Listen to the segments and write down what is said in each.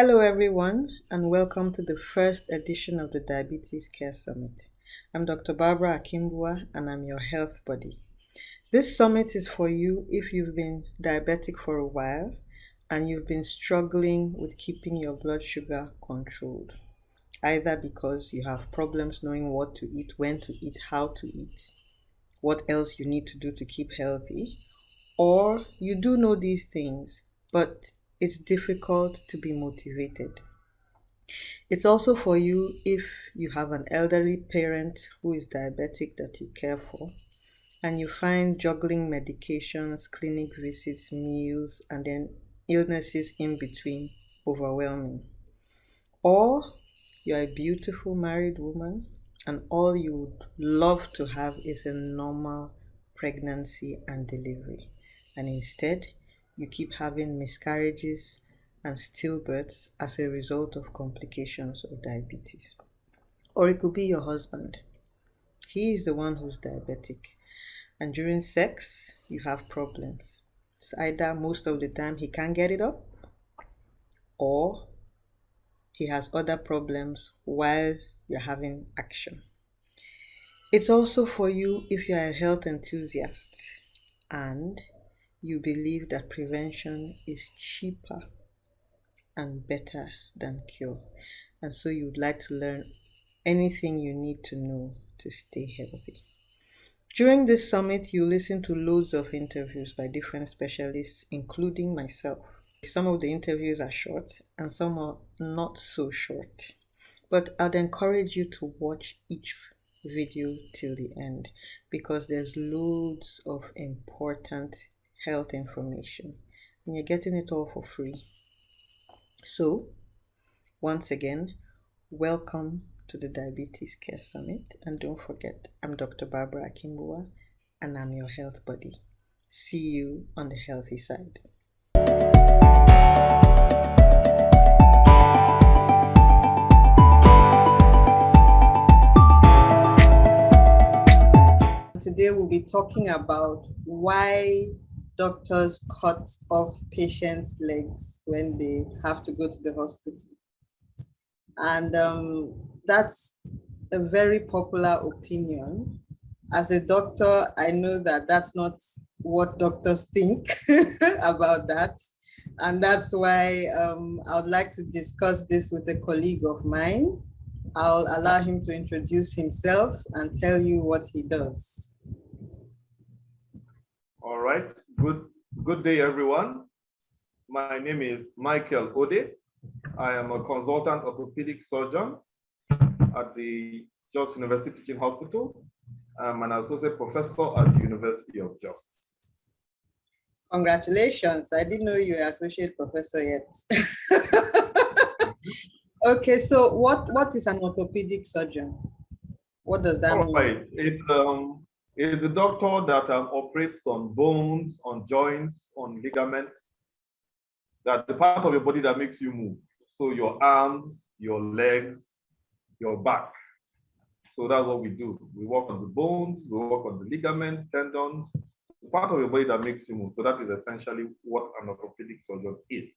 Hello, everyone, and welcome to the first edition of the Diabetes Care Summit. I'm Dr. Barbara Akimbua, and I'm your health buddy. This summit is for you if you've been diabetic for a while and you've been struggling with keeping your blood sugar controlled, either because you have problems knowing what to eat, when to eat, how to eat, what else you need to do to keep healthy, or you do know these things, but it's difficult to be motivated. It's also for you if you have an elderly parent who is diabetic that you care for, and you find juggling medications, clinic visits, meals, and then illnesses in between overwhelming. Or you're a beautiful married woman and all you would love to have is a normal pregnancy and delivery. And instead, you keep having miscarriages and stillbirths as a result of complications of diabetes. Or it could be your husband. He is the one who's diabetic. And during sex, you have problems. It's either most of the time he can't get it up, or he has other problems while you're having action. It's also for you if you're a health enthusiast and you believe that prevention is cheaper and better than cure. And so you'd like to learn anything you need to know to stay healthy. During this summit, you listen to loads of interviews by different specialists, including myself. Some of the interviews are short and some are not so short. But I'd encourage you to watch each video till the end because there's loads of important health information and you're getting it all for free. So, once again, welcome to the Diabetes Care Summit, and don't forget, I'm Dr. Barbara Akimbua and I'm your health buddy. See you on the healthy side. Today we'll be talking about why doctors cut off patients' legs when they have to go to the hospital. And that's a very popular opinion. As a doctor, I know that that's not what doctors think about that. And that's why I would like to discuss this with a colleague of mine. I'll allow him to introduce himself and tell you what he does. All right. Good day, everyone. My name is Michael Ode. I am a consultant orthopedic surgeon at the Jos University Teaching Hospital. I'm an associate professor at the University of Jos. Congratulations. I didn't know you were associate professor yet. Okay, so what is an orthopedic surgeon? What does that mean? Right. It's the doctor that operates on bones, on joints, on ligaments, that the part of your body that makes you move. So your arms, your legs, your back. So that's what we do. We work on the bones, we work on the ligaments, tendons, the part of your body that makes you move. So that is essentially what an orthopedic surgeon is.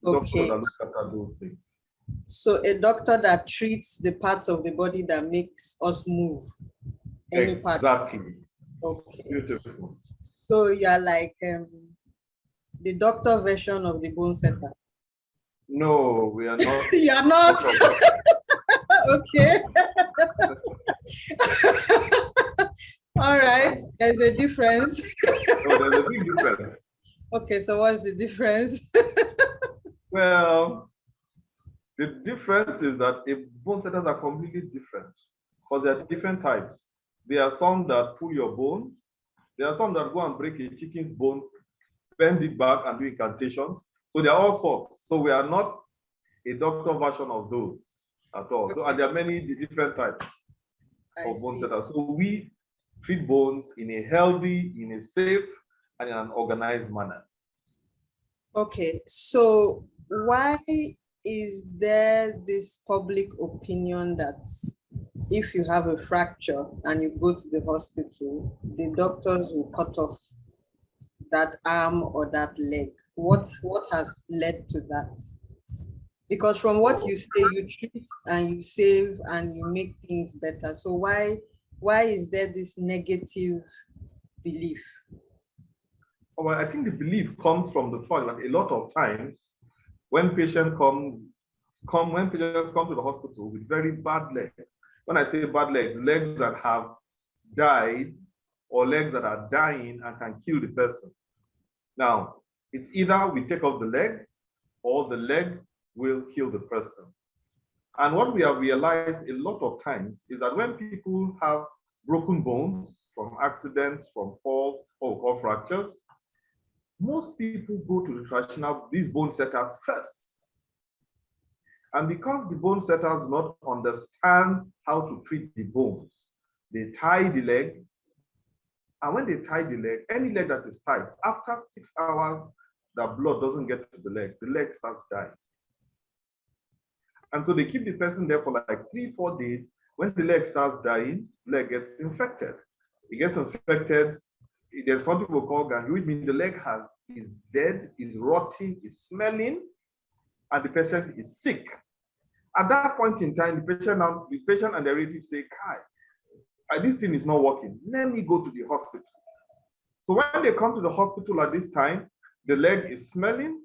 The doctor that looks after those things. So a doctor that treats the parts of the body that makes us move. Any part. Exactly. Okay. Beautiful. So you're like the doctor version of the bone setter. No, we are not. You are not. Okay. All right. There's a difference. No, there's a big difference. Okay, so what's the difference? Well, the difference is that bone setters are completely different because there are different types. There are some that pull your bone. There are some that go and break a chicken's bone, bend it back and do incantations. So there are all sorts. So we are not a doctor version of those at all. So and there are many different types of bone setters. So we treat bones in a healthy, in a safe, and in an organized manner. Okay, so why is there this public opinion that if you have a fracture and you go to the hospital, the doctors will cut off that arm or that leg? What has led to that? Because from what Oh, you say, you treat and you save and you make things better. So why is there this negative belief? well, I think the belief comes from the fact that a lot of times when patients when patients come to the hospital with very bad legs, when I say bad legs, legs that have died or legs that are dying and can kill the person. Now, it's either we take off the leg or the leg will kill the person. And what we have realized a lot of times is that when people have broken bones from accidents, from falls, or fractures, most people go to the traditional, these bone setters first. And because the bone setters do not understand how to treat the bones, they tie the leg. And when they tie the leg, any leg that is tied, after 6 hours, the blood doesn't get to the leg starts dying. And so they keep the person there for like 3-4 days. When the leg starts dying, the leg gets infected. It gets infected. There's something we call gangrene, which means the leg is dead, is rotting, is smelling, and the patient is sick. At that point in time, the patient and the relative say, Kai, this thing is not working. Let me go to the hospital. So when they come to the hospital at this time, the leg is smelling,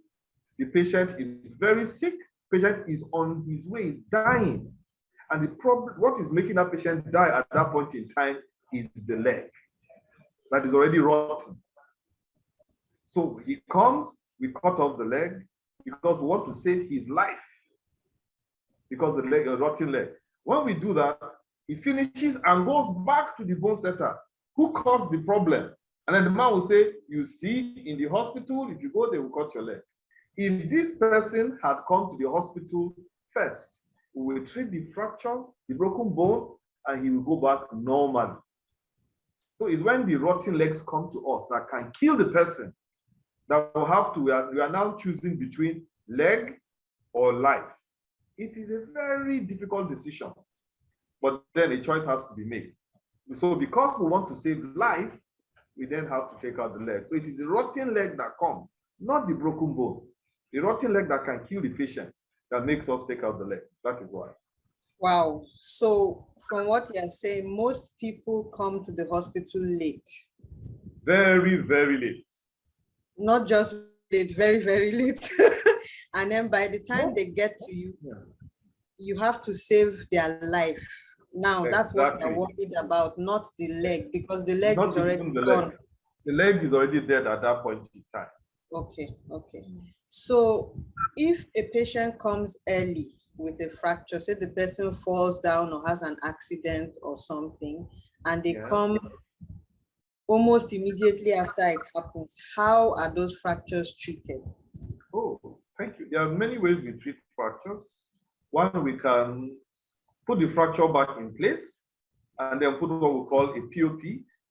the patient is very sick, patient is on his way dying. And the problem, what is making that patient die at that point in time is the leg that is already rotten. So he comes, we cut off the leg because we want to save his life because the leg, a rotten leg. When we do that, he finishes and goes back to the bone setter who caused the problem. And then the man will say, you see, in the hospital, if you go, they will cut your leg. If this person had come to the hospital first, we will treat the fracture, the broken bone, and he will go back normally. So it's when the rotten legs come to us that can kill the person that we are now choosing between leg or life. It is a very difficult decision, but then a choice has to be made. So because we want to save life, we then have to take out the leg. So it is the rotten leg that comes, not the broken bone. The rotten leg that can kill the patient that makes us take out the legs. That is why. Wow. So from what you're saying, most people come to the hospital late. Very, very late. Not just late, very, very late. And then by the time they get to you, you have to save their life. Now, that's what you're worried about, not the leg, because the leg is already gone. The leg is already dead at that point in time. Okay, okay. So if a patient comes early with a fracture, say the person falls down or has an accident or something, and they come almost immediately after it happens, how are those fractures treated? Oh, thank you. There are many ways we treat fractures. One, we can put the fracture back in place and then put what we call a POP.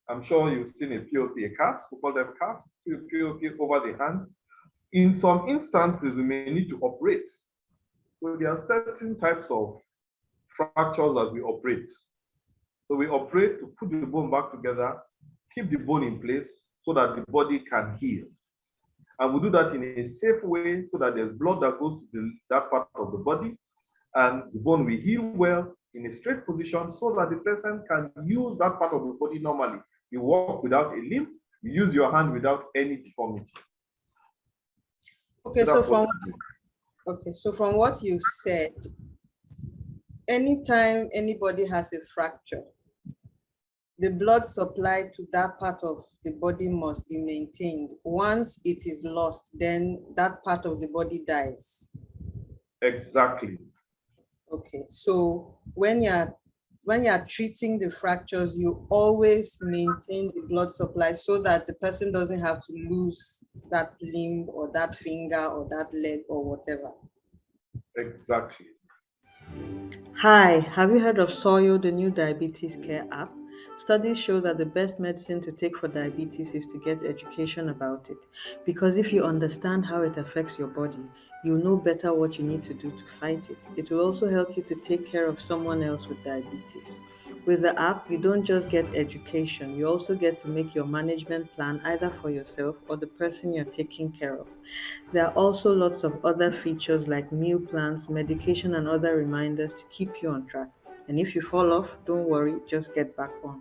I'm sure you've seen a POP, a cast. We call them casts, POP over the hand. In some instances, we may need to operate. So there are certain types of fractures that we operate. So we operate to put the bone back together, keep the bone in place so that the body can heal. And we do that in a safe way so that there's blood that goes to that part of the body and the bone will heal well in a straight position so that the person can use that part of the body normally. You walk without a limp, you use your hand without any deformity. Okay, so from what you said, anytime anybody has a fracture, the blood supply to that part of the body must be maintained. Once it is lost, then that part of the body dies. Exactly. Okay, so when you're treating the fractures, you always maintain the blood supply so that the person doesn't have to lose that limb or that finger or that leg or whatever. Exactly. Hi, have you heard of Soyo, the new diabetes care app? Studies show that the best medicine to take for diabetes is to get education about it. Because if you understand how it affects your body, You'll know better what you need to do to fight it. It will also help you to take care of someone else with diabetes. With the app, you don't just get education, you also get to make your management plan either for yourself or the person you're taking care of. There are also lots of other features like meal plans, medication, and other reminders to keep you on track. And if you fall off, don't worry, just get back on.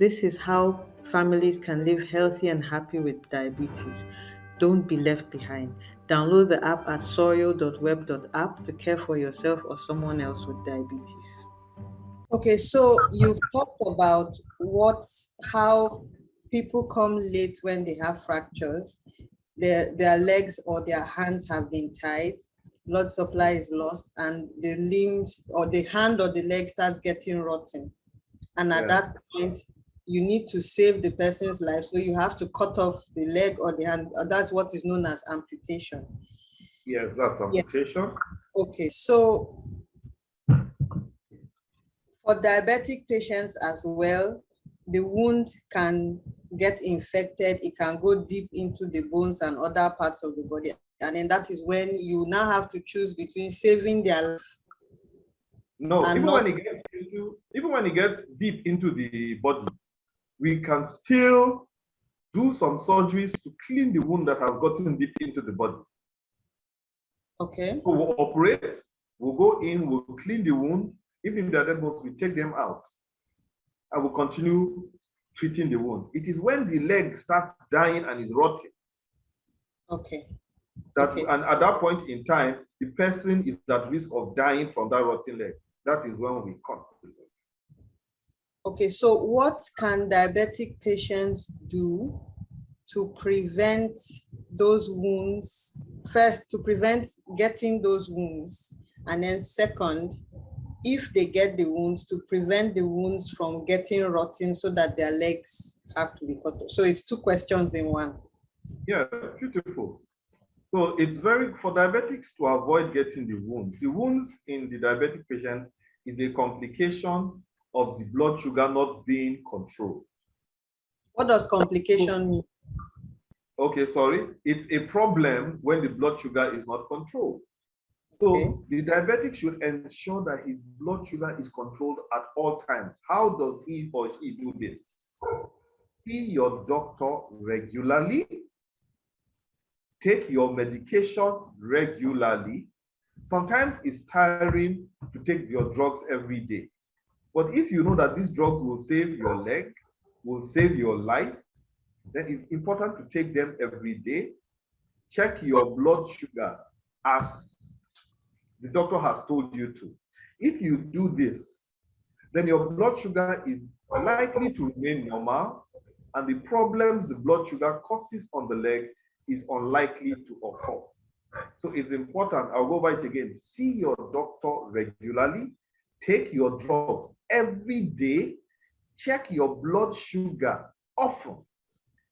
This is how families can live healthy and happy with diabetes. Don't be left behind. Download the app at soyo.web.app to care for yourself or someone else with diabetes. Okay, so you've talked about how people come late when they have fractures. Their legs or their hands have been tied, blood supply is lost, and the limbs or the hand or the leg starts getting rotten. And at Yeah. that point, you need to save the person's life. So you have to cut off the leg or the hand. That's what is known as amputation. Yes, that's Yeah. amputation. Okay, so for diabetic patients as well, the wound can get infected. It can go deep into the bones and other parts of the body. And then that is when you now have to choose between saving their life. No, And even not, when it gets deep into the body, we can still do some surgeries to clean the wound that has gotten deep into the body. okay. So we'll operate, we'll go in, we'll clean the wound. Even if they're dead bones, we take them out and we'll continue treating the wound. It is when the leg starts dying and is rotting. Okay. And at that point in time, the person is at risk of dying from that rotting leg. That is when we cut the leg. Okay, so what can diabetic patients do to prevent those wounds? First, to prevent getting those wounds, and then second, if they get the wounds, to prevent the wounds from getting rotten so that their legs have to be cut off. So it's two questions in one. Yeah, beautiful. So it's for diabetics to avoid getting the wounds. The wounds in the diabetic patient is a complication of the blood sugar not being controlled. What does complication mean? Okay, sorry. It's a problem when the blood sugar is not controlled. So the diabetic should ensure that his blood sugar is controlled at all times. How does he or she do this? See your doctor regularly. Take your medication regularly. Sometimes it's tiring to take your drugs every day. But if you know that these drugs will save your leg, will save your life, then it's important to take them every day. Check your blood sugar as the doctor has told you to. If you do this, then your blood sugar is likely to remain normal, and the problems the blood sugar causes on the leg is unlikely to occur. So it's important, I'll go over it again. See your doctor regularly, take your drugs every day, check your blood sugar often.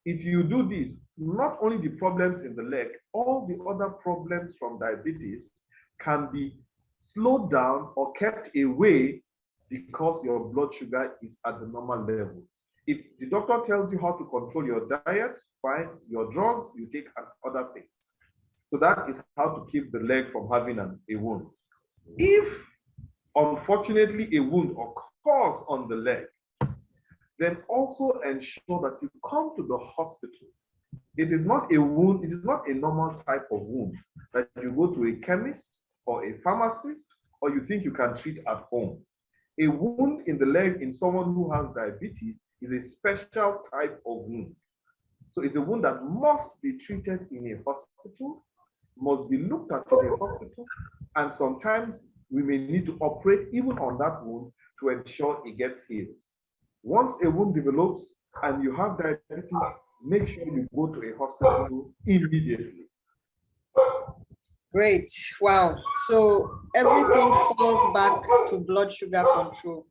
If you do this, not only the problems in the leg, all the other problems from diabetes can be slowed down or kept away because your blood sugar is at the normal level. If the doctor tells you how to control your diet, fine, your drugs, you take other things. So that is how to keep the leg from having a wound. If, unfortunately, a wound occurs on the leg, then also ensure that you come to the hospital. It is not a wound, it is not a normal type of wound that you go to a chemist or a pharmacist or you think you can treat at home. A wound in the leg in someone who has diabetes is a special type of wound. So it's a wound that must be treated in a hospital, must be looked at in a hospital, and sometimes we may need to operate even on that wound to ensure it gets healed. Once a wound develops and you have diabetes, make sure you go to a hospital immediately. Great. Wow. So everything falls back to blood sugar control.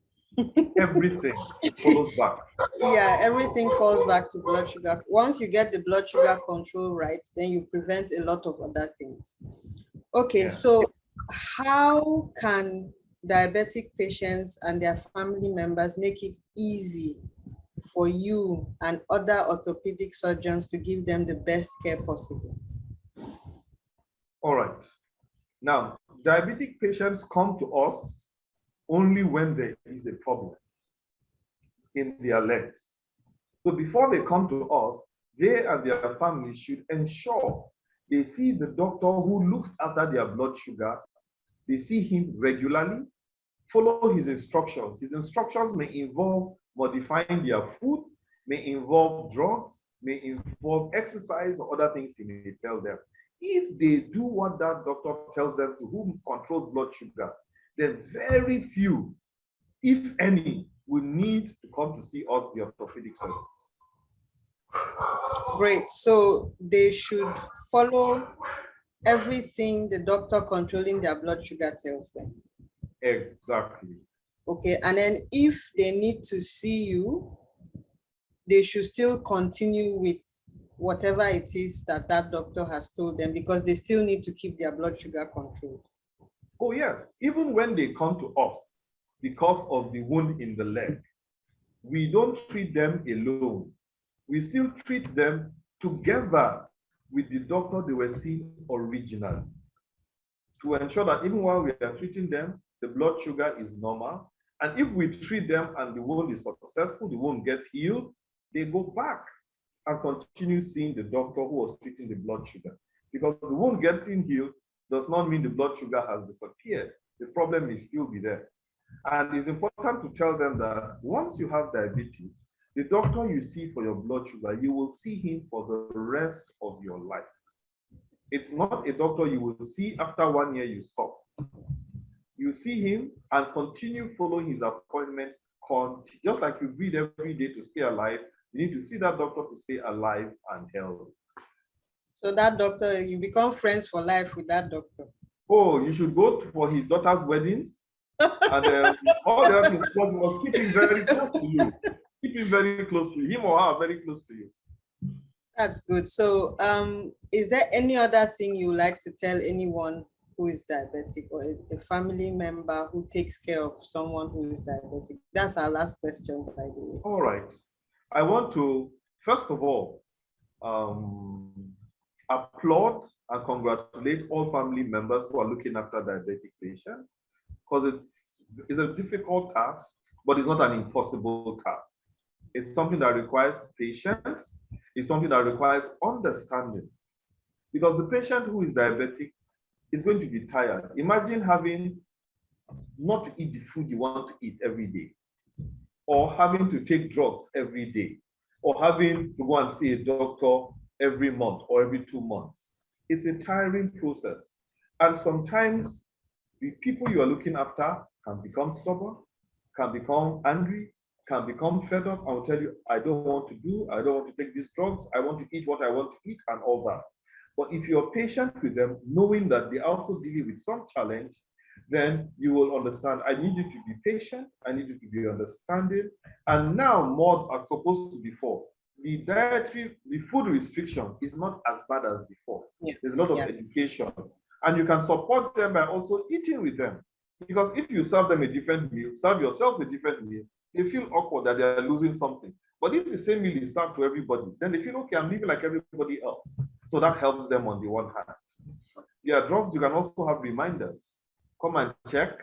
Everything follows back. Yeah, everything falls back to blood sugar. Once you get the blood sugar control right, then you prevent a lot of other things. Okay, Yeah. so how can diabetic patients and their family members make it easy for you and other orthopedic surgeons to give them the best care possible? All right. Now, diabetic patients come to us only when there is a problem in their legs. So before they come to us, they and their family should ensure they see the doctor who looks after their blood sugar. They see him regularly, follow his instructions. His instructions may involve modifying their food, may involve drugs, may involve exercise or other things he may tell them. If they do what that doctor tells them to, who controls blood sugar, then very few, if any, will need to come to see us, the orthopedic surgeons. Great. So they should follow everything the doctor controlling their blood sugar tells them. Exactly. Okay. And then if they need to see you, they should still continue with whatever it is that that doctor has told them, because they still need to keep their blood sugar controlled. Oh, yes. Even when they come to us because of the wound in the leg, we don't treat them alone. We still treat them together with the doctor they were seeing originally, to ensure that even while we are treating them, the blood sugar is normal. And if we treat them and the wound is successful, the wound gets healed, they go back and continue seeing the doctor who was treating the blood sugar. Because the wound getting healed does not mean the blood sugar has disappeared. The problem may still be there. And it's important to tell them that once you have diabetes, the doctor you see for your blood sugar, you will see him for the rest of your life. It's not a doctor you will see after 1 year you stop. You see him and continue following his appointment, just like you breathe every day to stay alive. You need to see that doctor to stay alive and healthy. So that doctor, you become friends for life with that doctor. Oh, you should go for his daughter's weddings. And all the other things, because he must keep him very close to you. Keep him very close to you. Him or her very close to you. That's good. So is there any other thing you would like to tell anyone who is diabetic, or a family member who takes care of someone who is diabetic? That's our last question, by the way. All right. I want to, first of all, applaud and congratulate all family members who are looking after diabetic patients, because it's a difficult task, but it's not an impossible task. It's something that requires patience. It's something that requires understanding, because the patient who is diabetic is going to be tired. Imagine having not to eat the food you want to eat every day, or having to take drugs every day, or having to go and see a doctor every month or every 2 months. It's a tiring process. And sometimes the people you are looking after can become stubborn, can become angry, can become fed up, and will tell you, I don't want to take these drugs, I want to eat what I want to eat, and all that. But if you're patient with them, knowing that they're also dealing with some challenge, then you will understand, I need you to be patient, I need you to be understanding. And now more as opposed to before, the food restriction is not as bad as before. Yeah. There's a lot of education. And you can support them by also eating with them. Because if you serve them a different meal, serve yourself a different meal, they feel awkward that they are losing something. But if the same meal is served to everybody, then they feel, okay, I'm living like everybody else. So that helps them on the one hand. Their drugs, you can also have reminders. Come and check,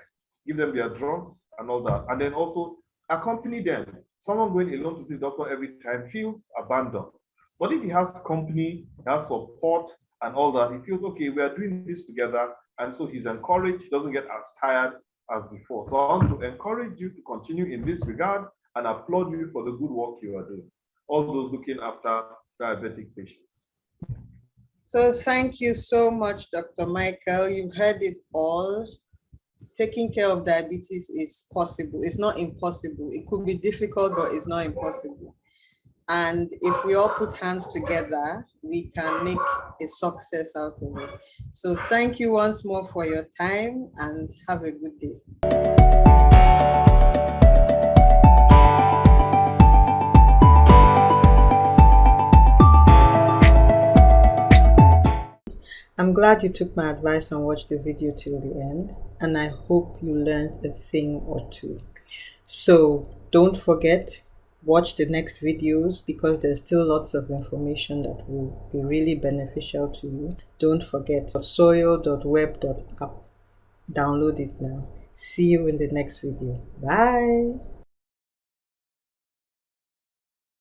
give them their drugs and all that. And then also accompany them. Someone going alone to see the doctor every time feels abandoned. But if he has company, he has support and all that, he feels, okay, we are doing this together. And so he's encouraged, he doesn't get as tired as before. So I want to encourage you to continue in this regard and applaud you for the good work you are doing. All those looking after diabetic patients. So thank you so much, Dr. Michael. You've heard it all. Taking care of diabetes is possible. It's not impossible. It could be difficult, but it's not impossible. And if we all put hands together, we can make a success out of it. So thank you once more for your time, and have a good day. I'm glad you took my advice and watched the video till the end, and I hope you learned a thing or two. So don't forget, Watch the next videos because there's still lots of information that will be really beneficial to you. Don't forget soil.web.app. Download it now. See you in the next video. Bye.